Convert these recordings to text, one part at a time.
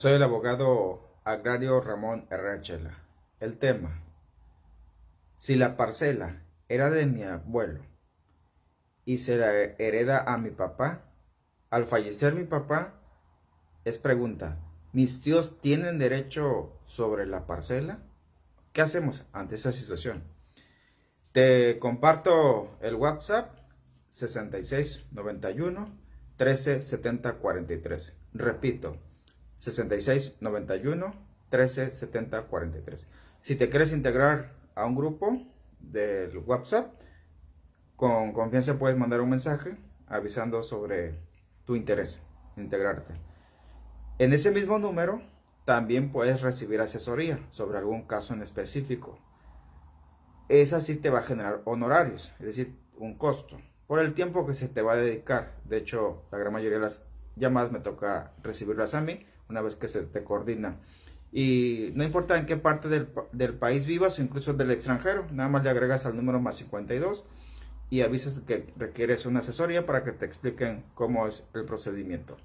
Soy el abogado agrario Ramón Herrera Chela. El tema: si la parcela era de mi abuelo y se la hereda a mi papá, al fallecer mi papá, es pregunta, ¿mis tíos tienen derecho sobre la parcela? ¿Qué hacemos ante esa situación? Te comparto el WhatsApp 6691 13 70 43. Repito, 6691 13 70 43. Si te quieres integrar a un grupo del WhatsApp, con confianza puedes mandar un mensaje avisando sobre tu interés en integrarte. En ese mismo número también puedes recibir asesoría sobre algún caso en específico. Esa sí te va a generar honorarios, es decir, un costo, por el tiempo que se te va a dedicar. De hecho, la gran mayoría de las llamadas me toca recibirlas a mí una vez que se te coordina. Y no importa en qué parte del país vivas o incluso del extranjero, nada más le agregas al número más 52 y avisas que requieres una asesoría para que te expliquen cómo es el procedimiento.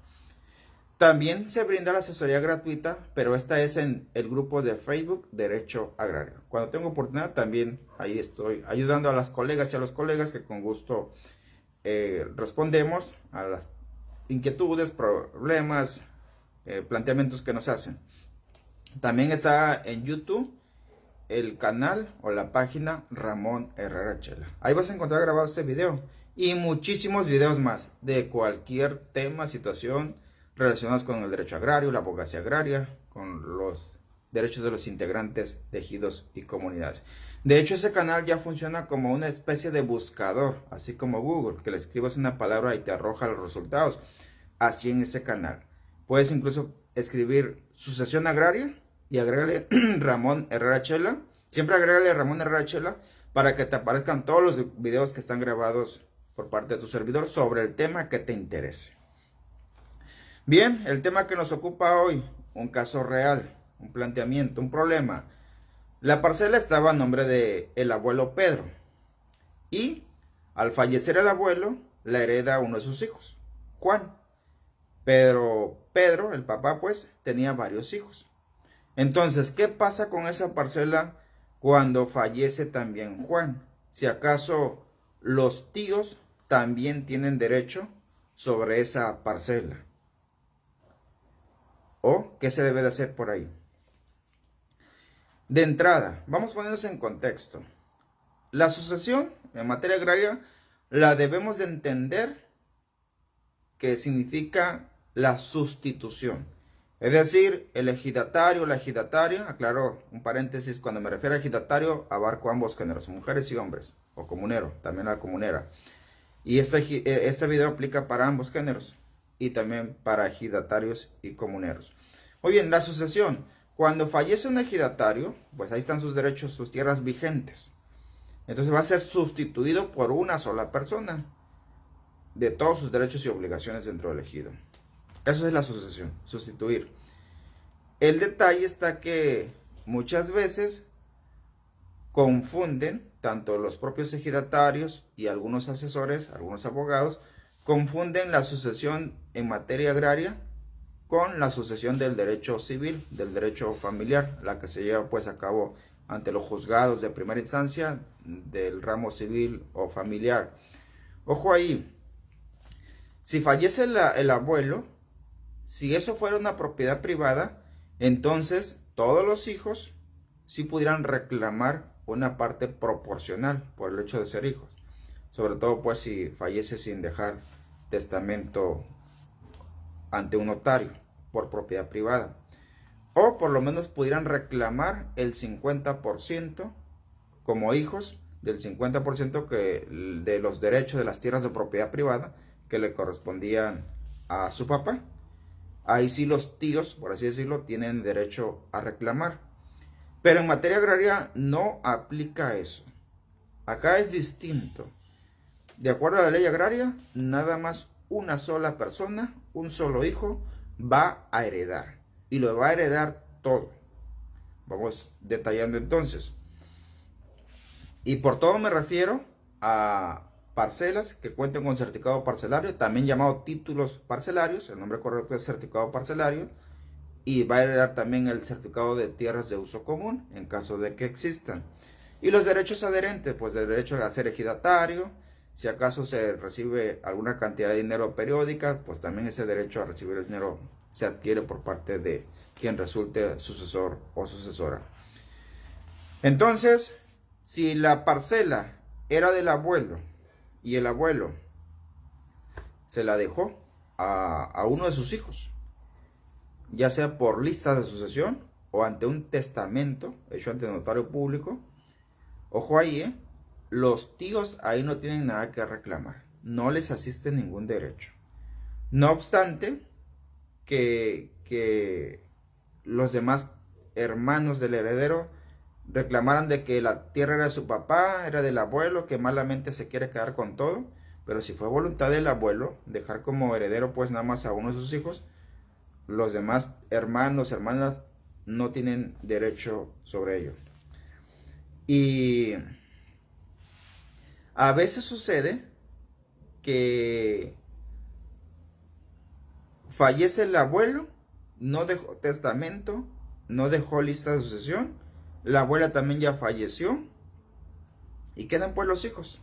También se brinda la asesoría gratuita, pero esta es en el grupo de Facebook Derecho Agrario. Cuando tengo oportunidad también ahí estoy ayudando a las colegas y a los colegas que con gusto respondemos a las inquietudes, problemas, planteamientos que nos hacen. También está en YouTube el canal o la página Ramón Herrera Chela. Ahí vas a encontrar grabado este video y muchísimos videos más de cualquier tema, situación relacionados con el derecho agrario, la abogacía agraria, con los derechos de los integrantes de ejidos y comunidades. De hecho, ese canal ya funciona como una especie de buscador, así como Google, que le escribas una palabra y te arroja los resultados. Así en ese canal. Puedes incluso escribir sucesión agraria y agrégale Ramón Herrera Chela. Siempre agrégale Ramón Herrera Chela para que te aparezcan todos los videos que están grabados por parte de tu servidor sobre el tema que te interese. Bien, el tema que nos ocupa hoy, un caso real, un planteamiento, un problema. La parcela estaba a nombre de el abuelo Pedro y al fallecer el abuelo la hereda uno de sus hijos, Juan. Pero Pedro, el papá, pues tenía varios hijos. Entonces, ¿qué pasa con esa parcela cuando fallece también Juan? Si acaso los tíos también tienen derecho sobre esa parcela. ¿O qué se debe de hacer por ahí? De entrada, vamos a ponernos en contexto. La sucesión en materia agraria la debemos de entender que significa la sustitución. Es decir, el ejidatario o la ejidataria, aclaro un paréntesis, cuando me refiero a ejidatario abarco ambos géneros, mujeres y hombres, o comunero, también la comunera. Y este video aplica para ambos géneros y también para ejidatarios y comuneros. Muy bien, la sucesión. Cuando fallece un ejidatario, pues ahí están sus derechos, sus tierras vigentes. Entonces va a ser sustituido por una sola persona de todos sus derechos y obligaciones dentro del ejido. Eso es la sucesión, sustituir. El detalle está que muchas veces confunden, tanto los propios ejidatarios y algunos asesores, algunos abogados, confunden la sucesión en materia agraria con la sucesión del derecho civil, del derecho familiar, la que se lleva pues a cabo ante los juzgados de primera instancia del ramo civil o familiar. Ojo ahí, si fallece el abuelo, si eso fuera una propiedad privada, entonces todos los hijos sí pudieran reclamar una parte proporcional por el hecho de ser hijos. Sobre todo pues si fallece sin dejar testamento ante un notario por propiedad privada. O por lo menos pudieran reclamar el 50% como hijos del 50% de los derechos de las tierras de propiedad privada que le correspondían a su papá. Ahí sí los tíos, por así decirlo, tienen derecho a reclamar. Pero en materia agraria no aplica eso. Acá es distinto. De acuerdo a la ley agraria, nada más una sola persona, un solo hijo, va a heredar. Y lo va a heredar todo. Vamos detallando entonces. Y por todo me refiero a parcelas que cuenten con certificado parcelario, también llamado títulos parcelarios, el nombre correcto es certificado parcelario, y va a heredar también el certificado de tierras de uso común en caso de que existan. Y los derechos adherentes, pues el derecho a ser ejidatario, si acaso se recibe alguna cantidad de dinero periódica, pues también ese derecho a recibir el dinero se adquiere por parte de quien resulte sucesor o sucesora. Entonces, si la parcela era del abuelo y el abuelo se la dejó a uno de sus hijos, ya sea por lista de sucesión o ante un testamento hecho ante notario público, ojo ahí, los tíos ahí no tienen nada que reclamar, no les asiste ningún derecho. No obstante, que los demás hermanos del heredero reclamaran de que la tierra era de su papá, era del abuelo, que malamente se quiere quedar con todo, pero si fue voluntad del abuelo dejar como heredero pues nada más a uno de sus hijos, los demás hermanos, hermanas no tienen derecho sobre ello. Y a veces sucede que fallece el abuelo, no dejó testamento, no dejó lista de sucesión, la abuela también ya falleció y quedan pues los hijos.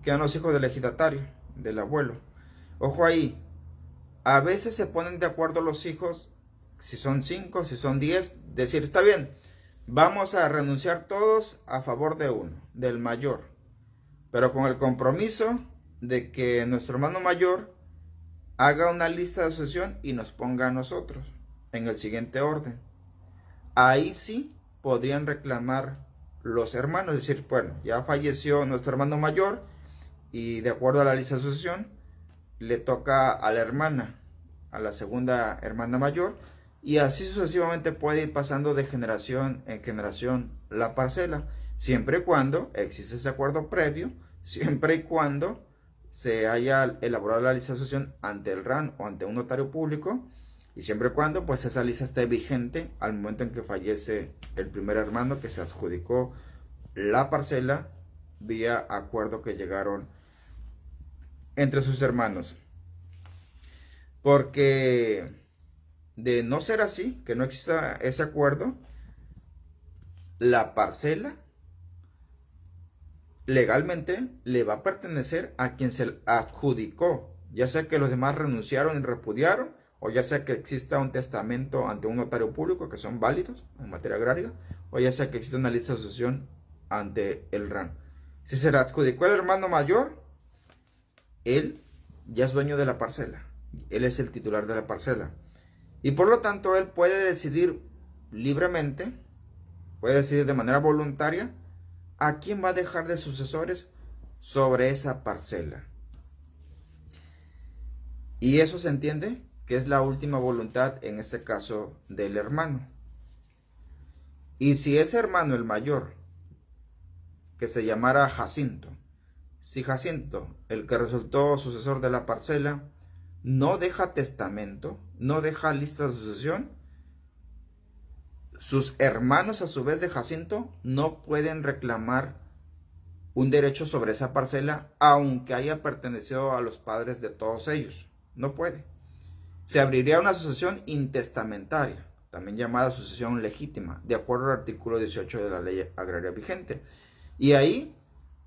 Quedan los hijos del ejidatario, del abuelo. Ojo ahí, a veces se ponen de acuerdo los hijos, si son 5, si son 10, decir, está bien, vamos a renunciar todos a favor de uno, del mayor, pero con el compromiso de que nuestro hermano mayor haga una lista de sucesión y nos ponga a nosotros en el siguiente orden. Ahí sí podrían reclamar los hermanos, decir, bueno, ya falleció nuestro hermano mayor y de acuerdo a la lista de sucesión le toca a la hermana, a la segunda hermana mayor, y así sucesivamente puede ir pasando de generación en generación la parcela, siempre y cuando existe ese acuerdo previo, siempre y cuando se haya elaborado la lista de sucesión ante el RAN o ante un notario público, y siempre y cuando pues esa lista esté vigente al momento en que fallece el primer hermano que se adjudicó la parcela vía acuerdo que llegaron entre sus hermanos. Porque de no ser así, que no exista ese acuerdo, la parcela legalmente le va a pertenecer a quien se adjudicó, ya sea que los demás renunciaron y repudiaron, o ya sea que exista un testamento ante un notario público, que son válidos en materia agraria, o ya sea que exista una lista de sucesión ante el RAN. Si se le adjudicó al hermano mayor, él ya es dueño de la parcela, él es el titular de la parcela, y por lo tanto él puede decidir libremente, puede decidir de manera voluntaria a quién va a dejar de sucesores sobre esa parcela. Y eso se entiende que es la última voluntad, en este caso, del hermano. Y si ese hermano, el mayor, que se llamara Jacinto, si Jacinto, el que resultó sucesor de la parcela, no deja testamento, no deja lista de sucesión, sus hermanos a su vez de Jacinto no pueden reclamar un derecho sobre esa parcela, aunque haya pertenecido a los padres de todos ellos. No puede. Se abriría una sucesión intestamentaria, también llamada sucesión legítima, de acuerdo al artículo 18 de la ley agraria vigente. Y ahí,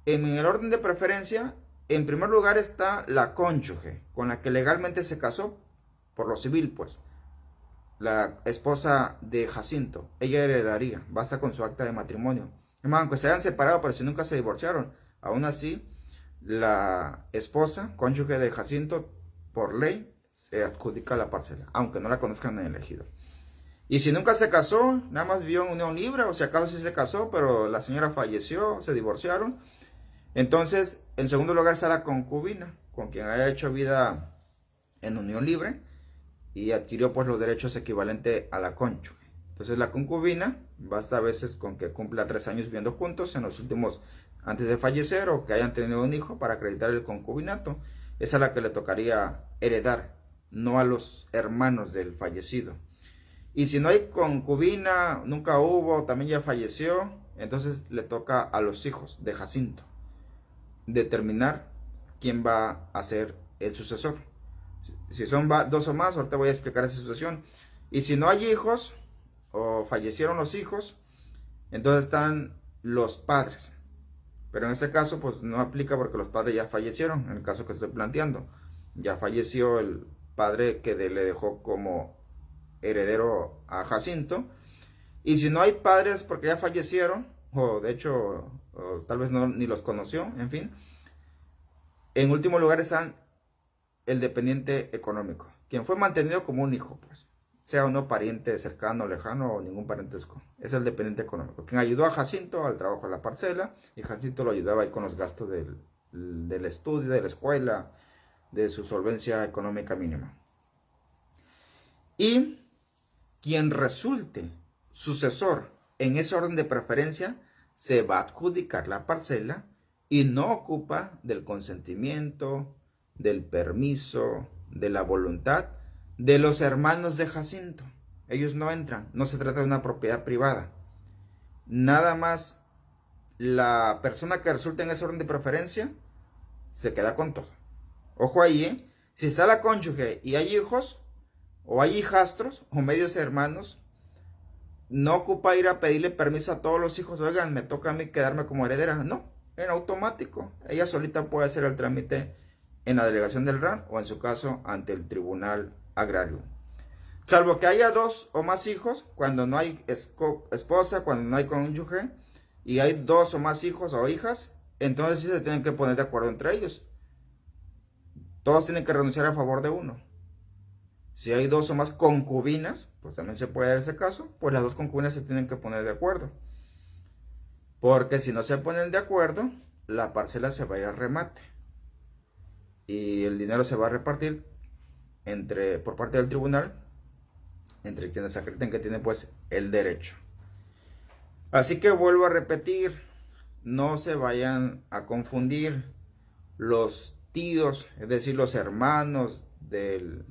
en el orden de preferencia, en primer lugar está la cónyuge, con la que legalmente se casó, por lo civil pues, la esposa de Jacinto. Ella heredaría, basta con su acta de matrimonio. Además, aunque se hayan separado, pero si nunca se divorciaron, aún así, la esposa, cónyuge de Jacinto, por ley, se adjudica la parcela, aunque no la conozcan en el ejido. Y si nunca se casó, nada más vivió en unión libre, o si acaso sí se casó, pero la señora falleció, se divorciaron, entonces, en segundo lugar está la concubina, con quien haya hecho vida en unión libre y adquirió pues los derechos equivalentes a la cónyuge. Entonces la concubina, basta a veces con que cumpla 3 años viviendo juntos en los últimos, antes de fallecer, o que hayan tenido un hijo para acreditar el concubinato. Esa es la que le tocaría heredar, no a los hermanos del fallecido. Y si no hay concubina, nunca hubo, también ya falleció, entonces le toca a los hijos de Jacinto determinar quién va a ser el sucesor. Si son 2 o más, ahorita voy a explicar esa situación. Y si no hay hijos o fallecieron los hijos, entonces están los padres. Pero en este caso pues no aplica porque los padres ya fallecieron, en el caso que estoy planteando. Ya falleció el padre que le dejó como heredero a Jacinto. Y si no hay padres porque ya fallecieron, o de hecho o tal vez no, ni los conoció, en fin. En último lugar están el dependiente económico, quien fue mantenido como un hijo, pues, sea o no pariente cercano, lejano o ningún parentesco. Es el dependiente económico, quien ayudó a Jacinto al trabajo de la parcela y Jacinto lo ayudaba ahí con los gastos del estudio, de la escuela, de su solvencia económica mínima. Y quien resulte sucesor en ese orden de preferencia se va a adjudicar la parcela y no ocupa del consentimiento, del permiso, de la voluntad de los hermanos de Jacinto. Ellos no entran, no se trata de una propiedad privada. Nada más la persona que resulta en ese orden de preferencia se queda con todo. Ojo ahí, ¿eh? Si está la cónyuge y hay hijos, o hay hijastros, o medios hermanos, no ocupa ir a pedirle permiso a todos los hijos. Oigan, me toca a mí quedarme como heredera. No, en automático. Ella solita puede hacer el trámite en la delegación del RAN o en su caso ante el tribunal agrario. Salvo que haya dos o más hijos, cuando no hay esposa, cuando no hay cónyuge, y hay dos o más hijos o hijas, entonces sí se tienen que poner de acuerdo entre ellos. Todos tienen que renunciar a favor de uno. Si hay dos o más concubinas, pues también se puede dar ese caso, pues las dos concubinas se tienen que poner de acuerdo. Porque si no se ponen de acuerdo, la parcela se va a ir a remate. Y el dinero se va a repartir por parte del tribunal, entre quienes acrediten que tienen pues el derecho. Así que vuelvo a repetir, no se vayan a confundir. Los tíos, es decir, los hermanos del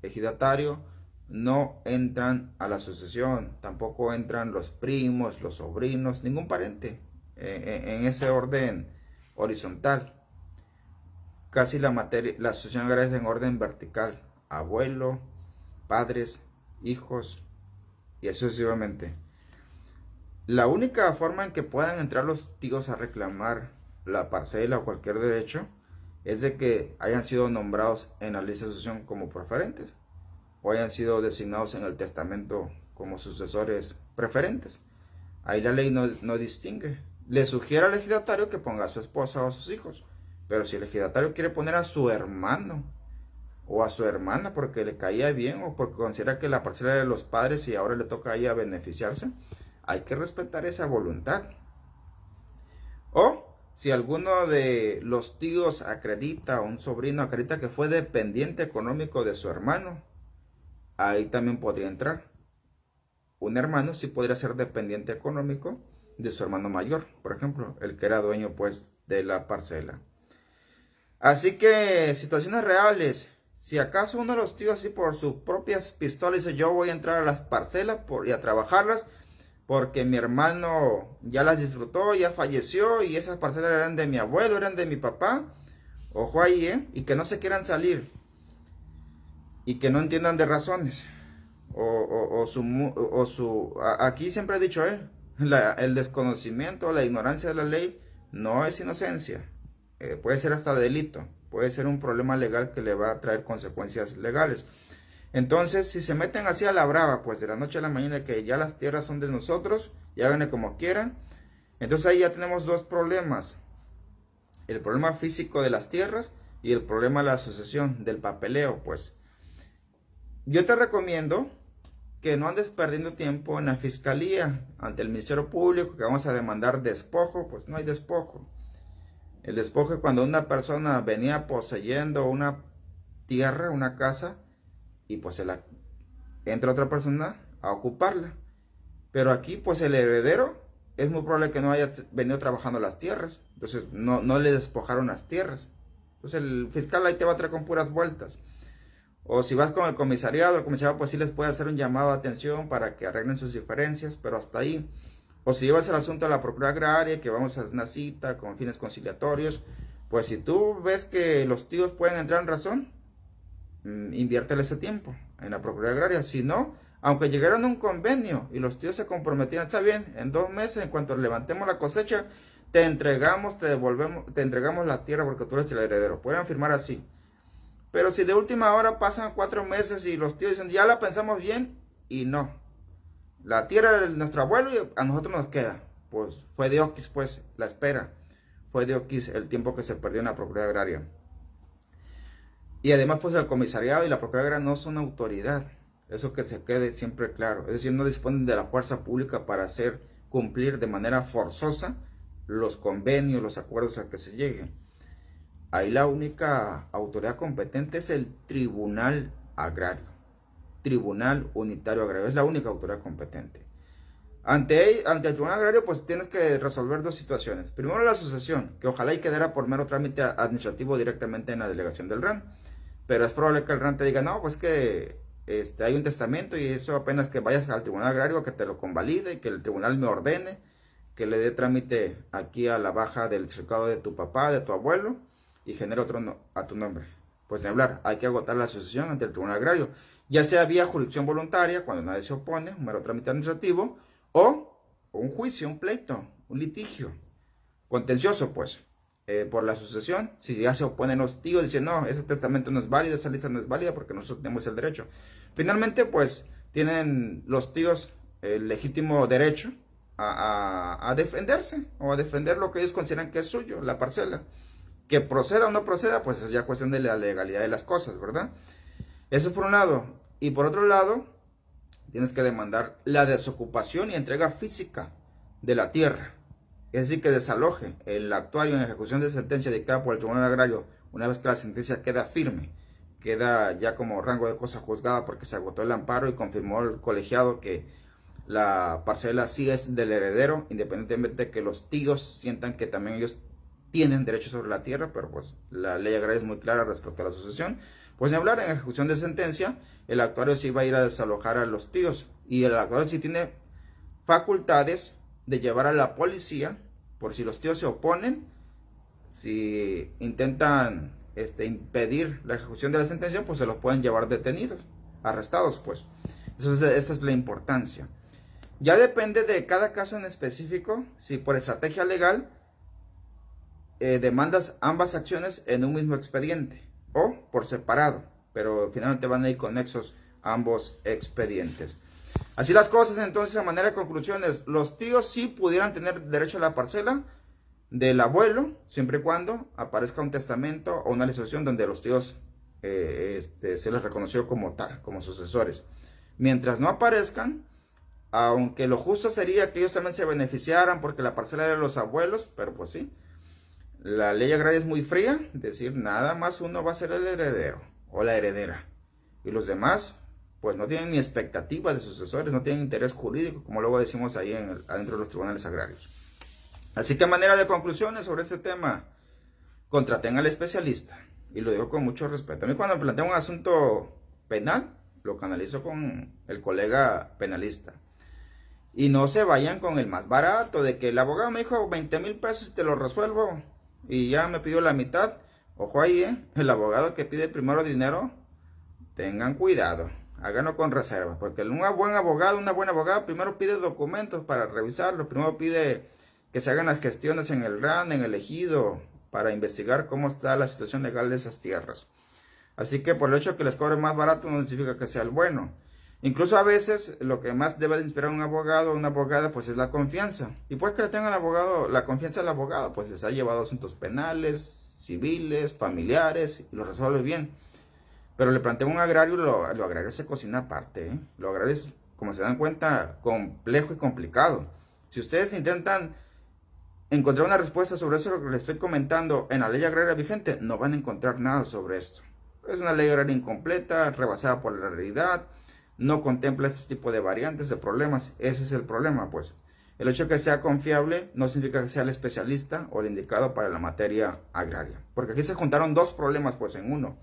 ejidatario, no entran a la sucesión, tampoco entran los primos, los sobrinos, ningún pariente en ese orden horizontal. Casi la sucesión agraria es en orden vertical, abuelo, padres, hijos y así sucesivamente. La única forma en que puedan entrar los tíos a reclamar la parcela o cualquier derecho es de que hayan sido nombrados en la lista de sucesión como preferentes o hayan sido designados en el testamento como sucesores preferentes. Ahí la ley no distingue. Le sugiere al ejidatario que ponga a su esposa o a sus hijos, pero si el ejidatario quiere poner a su hermano o a su hermana porque le caía bien o porque considera que la parcela era de los padres y ahora le toca a ella beneficiarse, hay que respetar esa voluntad. O si alguno de los tíos acredita o un sobrino acredita que fue dependiente económico de su hermano, ahí también podría entrar. Un hermano sí podría ser dependiente económico de su hermano mayor, por ejemplo, el que era dueño pues de la parcela. Así que situaciones reales. Si acaso uno de los tíos así por sus propias pistolas dice yo voy a entrar a las parcelas y a trabajarlas porque mi hermano ya las disfrutó, ya falleció y esas parcelas eran de mi abuelo, eran de mi papá. Ojo ahí, y que no se quieran salir y que no entiendan de razones. Aquí siempre he dicho, el desconocimiento, la ignorancia de la ley no es inocencia. Puede ser hasta delito, puede ser un problema legal que le va a traer consecuencias legales. Entonces, si se meten así a la brava, pues de la noche a la mañana que ya las tierras son de nosotros y háganle como quieran, entonces ahí ya tenemos dos problemas. El problema físico de las tierras y el problema de la sucesión, del papeleo, pues. Yo te recomiendo que no andes perdiendo tiempo en la fiscalía, ante el Ministerio Público, que vamos a demandar despojo, pues no hay despojo. El despojo es cuando una persona venía poseyendo una tierra, una casa, y pues entra otra persona a ocuparla. Pero aquí pues el heredero es muy probable que no haya venido trabajando las tierras. Entonces no le despojaron las tierras. Entonces el fiscal ahí te va a traer con puras vueltas. O si vas con el comisariado pues sí les puede hacer un llamado de atención para que arreglen sus diferencias, pero hasta ahí. O si llevas el asunto a la Procuraduría Agraria, que vamos a hacer una cita con fines conciliatorios, pues si tú ves que los tíos pueden entrar en razón, inviértele ese tiempo en la Procuraduría Agraria. Si no, aunque llegaran a un convenio y los tíos se comprometían, está bien, en 2 meses, en cuanto levantemos la cosecha, te entregamos, te devolvemos, te entregamos la tierra porque tú eres el heredero. Pueden firmar así. Pero si de última hora pasan 4 meses y los tíos dicen, ya la pensamos bien, y no. La tierra de nuestro abuelo y a nosotros nos queda. Pues fue de oquis, pues, la espera. Fue de oquis el tiempo que se perdió en la Procuraduría Agraria. Y además, pues, el comisariado y la Procuraduría Agraria no son autoridad. Eso que se quede siempre claro. Es decir, no disponen de la fuerza pública para hacer cumplir de manera forzosa los convenios, los acuerdos a que se lleguen. Ahí la única autoridad competente es el Tribunal Agrario. Tribunal Unitario Agrario. Es la única autoridad competente. Ante el Tribunal Agrario, pues tienes que resolver 2 situaciones. Primero, la sucesión, que ojalá y quedara por mero trámite administrativo directamente en la delegación del RAN. Pero es probable que el RAN te diga, no, pues que hay un testamento y eso apenas que vayas al Tribunal Agrario, que te lo convalide y que el tribunal me ordene, que le dé trámite aquí a la baja del certificado de tu papá, de tu abuelo, y genere otro a tu nombre. Pues de hablar, hay que agotar la sucesión ante el Tribunal Agrario, ya sea vía jurisdicción voluntaria, cuando nadie se opone, un mero trámite administrativo, o un juicio, un pleito, un litigio contencioso, pues, por la sucesión. Si ya se oponen los tíos, dicen, no, ese testamento no es válido, esa lista no es válida porque nosotros tenemos el derecho. Finalmente, pues, tienen los tíos el legítimo derecho a defenderse o a defender lo que ellos consideran que es suyo, la parcela. Que proceda o no proceda, pues es ya cuestión de la legalidad de las cosas, ¿verdad? Eso por un lado. Y por otro lado, tienes que demandar la desocupación y entrega física de la tierra. Es decir, que desaloje el actuario en ejecución de sentencia dictada por el Tribunal Agrario una vez que la sentencia queda firme, queda ya como rango de cosa juzgada porque se agotó el amparo y confirmó el colegiado que la parcela sí es del heredero, independientemente de que los tíos sientan que también ellos tienen derecho sobre la tierra, pero pues la ley agraria es muy clara respecto a la sucesión. Pues ni hablar, en ejecución de sentencia, el actuario sí va a ir a desalojar a los tíos y el actuario sí tiene facultades de llevar a la policía por si los tíos se oponen, si intentan impedir la ejecución de la sentencia, pues se los pueden llevar detenidos, arrestados, pues. Esa es la importancia. Ya depende de cada caso en específico, si por estrategia legal demandas ambas acciones en un mismo expediente o por separado, pero finalmente van a ir conexos ambos expedientes. Así las cosas, entonces, a manera de conclusiones, los tíos sí pudieran tener derecho a la parcela del abuelo, siempre y cuando aparezca un testamento o una legislación donde los tíos se les reconoció como tal, como sucesores. Mientras no aparezcan, aunque lo justo sería que ellos también se beneficiaran porque la parcela era de los abuelos, pero pues sí, la ley agraria es muy fría, es decir, nada más uno va a ser el heredero o la heredera. Y los demás, pues no tienen ni expectativa de sucesores, no tienen interés jurídico, como luego decimos ahí adentro de los tribunales agrarios. Así que a manera de conclusiones sobre este tema, contraten al especialista. Y lo digo con mucho respeto. A mí cuando me planteo un asunto penal, lo canalizo con el colega penalista. Y no se vayan con el más barato, de que el abogado me dijo 20,000 pesos y te lo resuelvo. Y ya me pidió la mitad. Ojo ahí, el abogado que pide primero dinero, tengan cuidado, háganlo con reserva, porque un buen abogado, una buena abogada, primero pide documentos para revisarlo, primero pide que se hagan las gestiones en el RAN, en el ejido, para investigar cómo está la situación legal de esas tierras. Así que por el hecho de que les cobre más barato no significa que sea el bueno. Incluso a veces lo que más debe de inspirar a un abogado o una abogada pues es la confianza. Y pues que le tengan abogado, la confianza del abogado, pues les ha llevado asuntos penales, civiles, familiares y lo resuelve bien. Pero le planteo un agrario, lo agrario se cocina aparte, ¿eh? Lo agrario es, como se dan cuenta, complejo y complicado. Si ustedes intentan encontrar una respuesta sobre eso lo que les estoy comentando en la ley agraria vigente, no van a encontrar nada sobre esto. Es una ley agraria incompleta, rebasada por la realidad, no contempla este tipo de variantes, de problemas. Ese es el problema, pues. El hecho de que sea confiable no significa que sea el especialista o el indicado para la materia agraria. Porque aquí se juntaron dos problemas, pues, en uno.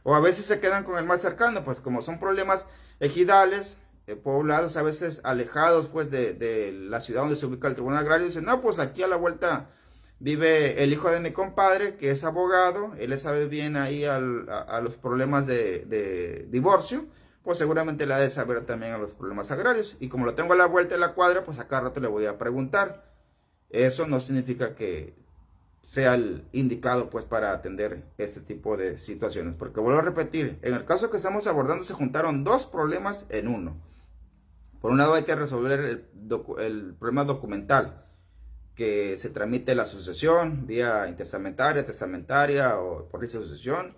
O a veces se quedan con el más cercano, pues como son problemas ejidales, poblados, a veces alejados pues de la ciudad donde se ubica el tribunal agrario, dicen, no, pues aquí a la vuelta vive el hijo de mi compadre, que es abogado, él le sabe bien ahí a los problemas de divorcio, pues seguramente le ha de saber también a los problemas agrarios. Y como lo tengo a la vuelta de la cuadra, pues a cada rato le voy a preguntar. Eso no significa que sea el indicado pues para atender este tipo de situaciones. Porque vuelvo a repetir, en el caso que estamos abordando se juntaron dos problemas en uno. Por un lado hay que resolver el problema documental, que se tramite la sucesión vía intestamentaria, testamentaria o por esa sucesión,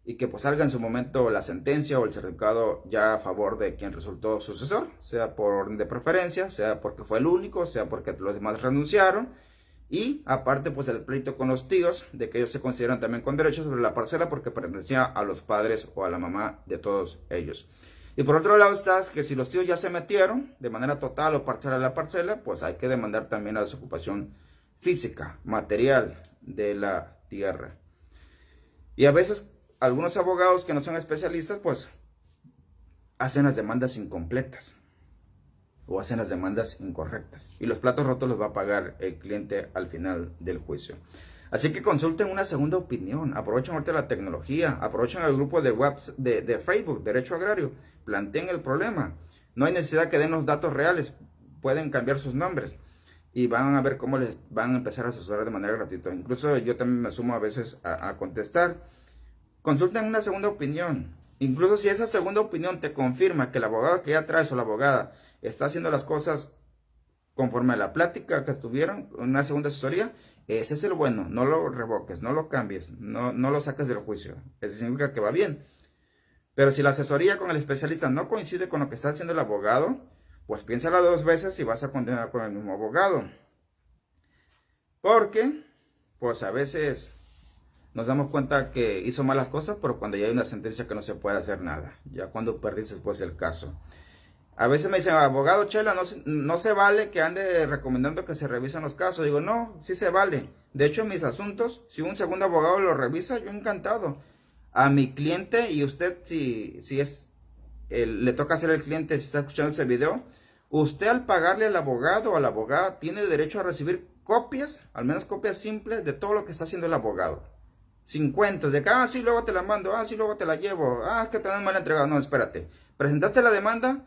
y que pues salga en su momento la sentencia o el certificado ya a favor de quien resultó sucesor, sea por orden de preferencia, sea porque fue el único, sea porque los demás renunciaron, y aparte pues el pleito con los tíos, de que ellos se consideran también con derechos sobre la parcela porque pertenecía a los padres o a la mamá de todos ellos. Y por otro lado está que si los tíos ya se metieron de manera total o parcial a la parcela, pues hay que demandar también la desocupación física, material de la tierra. Y a veces algunos abogados que no son especialistas, pues hacen las demandas incompletas o hacen las demandas incorrectas. Y los platos rotos los va a pagar el cliente al final del juicio. Así que consulten una segunda opinión, aprovechen ahorita la tecnología, aprovechen el grupo de Facebook, Derecho Agrario, planteen el problema. No hay necesidad que den los datos reales, pueden cambiar sus nombres y van a ver cómo les van a empezar a asesorar de manera gratuita. Incluso yo también me sumo a veces a contestar. Consulten una segunda opinión. Incluso si esa segunda opinión te confirma que el abogado que ya traes o la abogada está haciendo las cosas conforme a la plática que tuvieron, una segunda asesoría, ese es el bueno, no lo revoques, no lo cambies, no lo saques del juicio. Eso significa que va bien. Pero si la asesoría con el especialista no coincide con lo que está haciendo el abogado, pues piénsala dos veces y vas a condenar con el mismo abogado. Porque, pues a veces nos damos cuenta que hizo malas cosas, pero cuando ya hay una sentencia que no se puede hacer nada. Ya cuando perdiste pues el caso. A veces me dicen, abogado Chela, no se vale que ande recomendando que se revisen los casos. Digo, no, sí se vale. De hecho, en mis asuntos, si un segundo abogado lo revisa, yo encantado. A mi cliente, y usted si le toca hacer el cliente, si está escuchando ese video, usted al pagarle al abogado o a la abogada tiene derecho a recibir copias, al menos copias simples, de todo lo que está haciendo el abogado. Sin cuentos de que, sí, luego te la mando, sí, luego te la llevo, es que te dan mal entregado. No, espérate. Presentaste la demanda.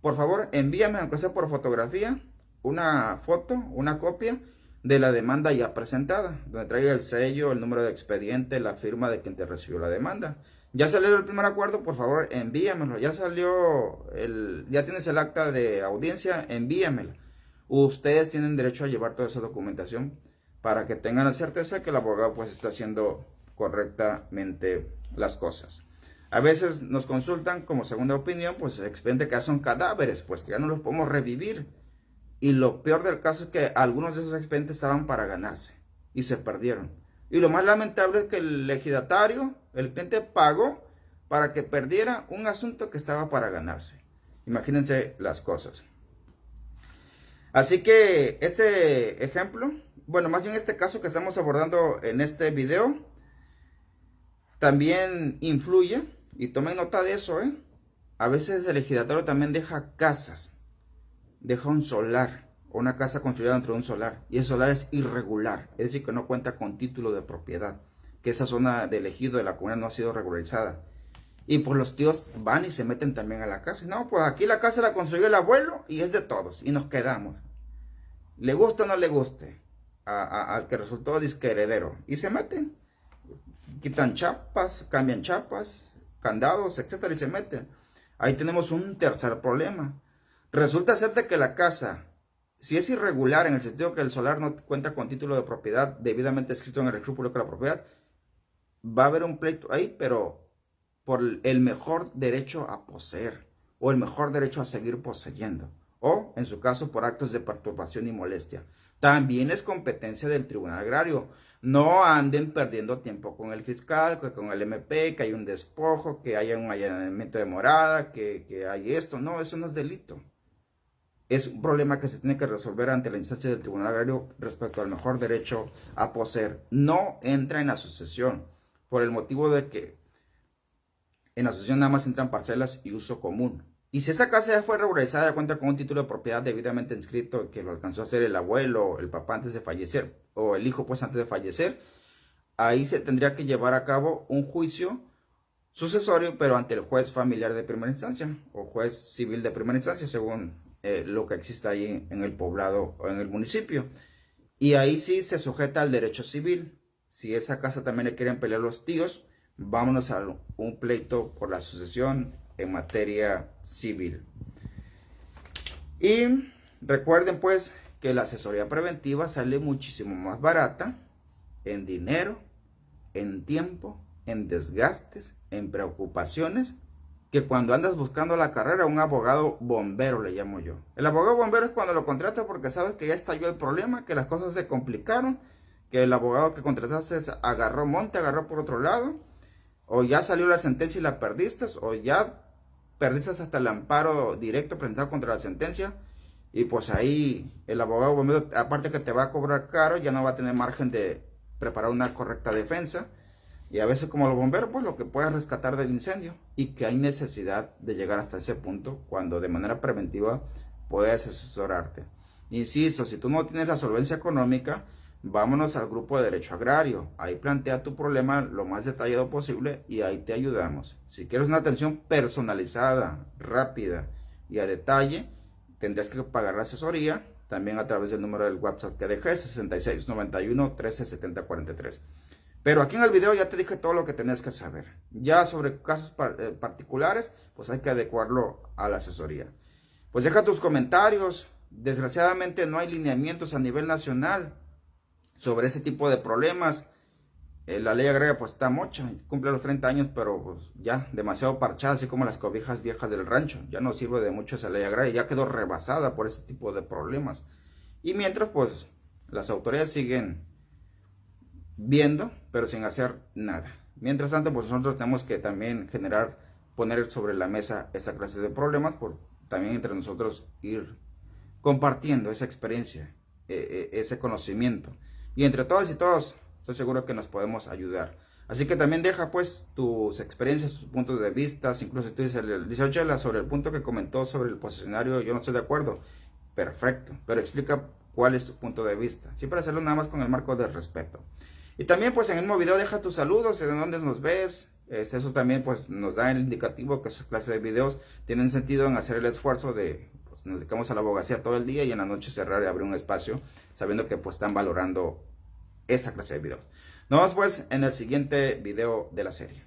Por favor, envíame, aunque sea por fotografía, una foto, una copia de la demanda ya presentada, donde traiga el sello, el número de expediente, la firma de quien te recibió la demanda. Ya salió el primer acuerdo, por favor, envíamelo. Ya ya tienes el acta de audiencia, envíamelo. Ustedes tienen derecho a llevar toda esa documentación para que tengan la certeza que el abogado pues está haciendo correctamente las cosas. A veces nos consultan como segunda opinión, pues expediente que ya son cadáveres, pues que ya no los podemos revivir. Y lo peor del caso es que algunos de esos expedientes estaban para ganarse y se perdieron. Y lo más lamentable es que el ejidatario, el cliente pagó para que perdiera un asunto que estaba para ganarse. Imagínense las cosas. Así que este ejemplo, bueno, más bien este caso que estamos abordando en este video, también influye. Y tomen nota de eso, A veces el ejidatario también deja casas, deja un solar, o una casa construida dentro de un solar, y ese solar es irregular, es decir, que no cuenta con título de propiedad, que esa zona del ejido de la comunidad no ha sido regularizada. Y pues los tíos van y se meten también a la casa. No, pues aquí la casa la construyó el abuelo y es de todos, y nos quedamos. Le guste o no le guste al que resultó disque heredero, y se meten, quitan chapas, cambian chapas, candados, etcétera, y se meten. Ahí tenemos un tercer problema. Resulta ser de que la casa, si es irregular en el sentido que el solar no cuenta con título de propiedad debidamente escrito en el registro público de la propiedad, va a haber un pleito ahí, pero por el mejor derecho a poseer o el mejor derecho a seguir poseyendo, o en su caso por actos de perturbación y molestia. También es competencia del Tribunal Agrario. No anden perdiendo tiempo con el fiscal, con el MP, que hay un despojo, que haya un allanamiento de morada, que hay esto. No, eso no es delito. Es un problema que se tiene que resolver ante la instancia del Tribunal Agrario respecto al mejor derecho a poseer. No entra en asociación, por el motivo de que en asociación nada más entran parcelas y uso común. Y si esa casa ya fue regularizada, ya cuenta con un título de propiedad debidamente inscrito, que lo alcanzó a hacer el abuelo, el papá antes de fallecer, o el hijo pues antes de fallecer, ahí se tendría que llevar a cabo un juicio sucesorio, pero ante el juez familiar de primera instancia, o juez civil de primera instancia, según lo que exista ahí en el poblado o en el municipio. Y ahí sí se sujeta al derecho civil. Si esa casa también le quieren pelear los tíos, vámonos a un pleito por la sucesión en materia civil. Y recuerden pues que la asesoría preventiva sale muchísimo más barata en dinero, en tiempo, en desgastes, en preocupaciones, que cuando andas buscando la carrera, un abogado bombero le llamo yo. El abogado bombero es cuando lo contratas porque sabes que ya estalló el problema, que las cosas se complicaron, que el abogado que contrataste agarró monte, agarró por otro lado, o ya salió la sentencia y la perdiste, o ya perdiste hasta el amparo directo presentado contra la sentencia, y pues ahí el abogado bombero, aparte que te va a cobrar caro, ya no va a tener margen de preparar una correcta defensa. Y a veces como los bomberos, pues lo que puedes rescatar del incendio, y que hay necesidad de llegar hasta ese punto cuando de manera preventiva puedes asesorarte. Insisto, si tú no tienes la solvencia económica, vámonos al grupo de Derecho Agrario. Ahí plantea tu problema lo más detallado posible y ahí te ayudamos. Si quieres una atención personalizada, rápida y a detalle, tendrás que pagar la asesoría también a través del número del WhatsApp que dejé, 6691 1370 43. Pero aquí en el video ya te dije todo lo que tenés que saber. Ya sobre casos particulares, pues hay que adecuarlo a la asesoría. Pues deja tus comentarios. Desgraciadamente no hay lineamientos a nivel nacional sobre ese tipo de problemas. La ley agraria pues está mocha, cumple los 30 años, pero pues ya demasiado parchada, así como las cobijas viejas del rancho. Ya no sirve de mucho esa ley agraria, ya quedó rebasada por ese tipo de problemas. Y mientras pues las autoridades siguen viendo, pero sin hacer nada. Mientras tanto, pues nosotros tenemos que también poner sobre la mesa esta clase de problemas, por también entre nosotros ir compartiendo esa experiencia, ese conocimiento. Y entre todas y todos, estoy seguro que nos podemos ayudar. Así que también deja pues tus experiencias, tus puntos de vista, incluso si tú dices, Chela, sobre el punto que comentó sobre el posicionario, yo no estoy de acuerdo. Perfecto, pero explica cuál es tu punto de vista. Siempre hacerlo nada más con el marco del respeto. Y también pues en el mismo video deja tus saludos, de dónde nos ves. Eso también pues nos da el indicativo que esa clase de videos tienen sentido en hacer el esfuerzo de, pues nos dedicamos a la abogacía todo el día y en la noche cerrar y abrir un espacio, sabiendo que pues están valorando esta clase de videos. Nos vemos pues en el siguiente video de la serie.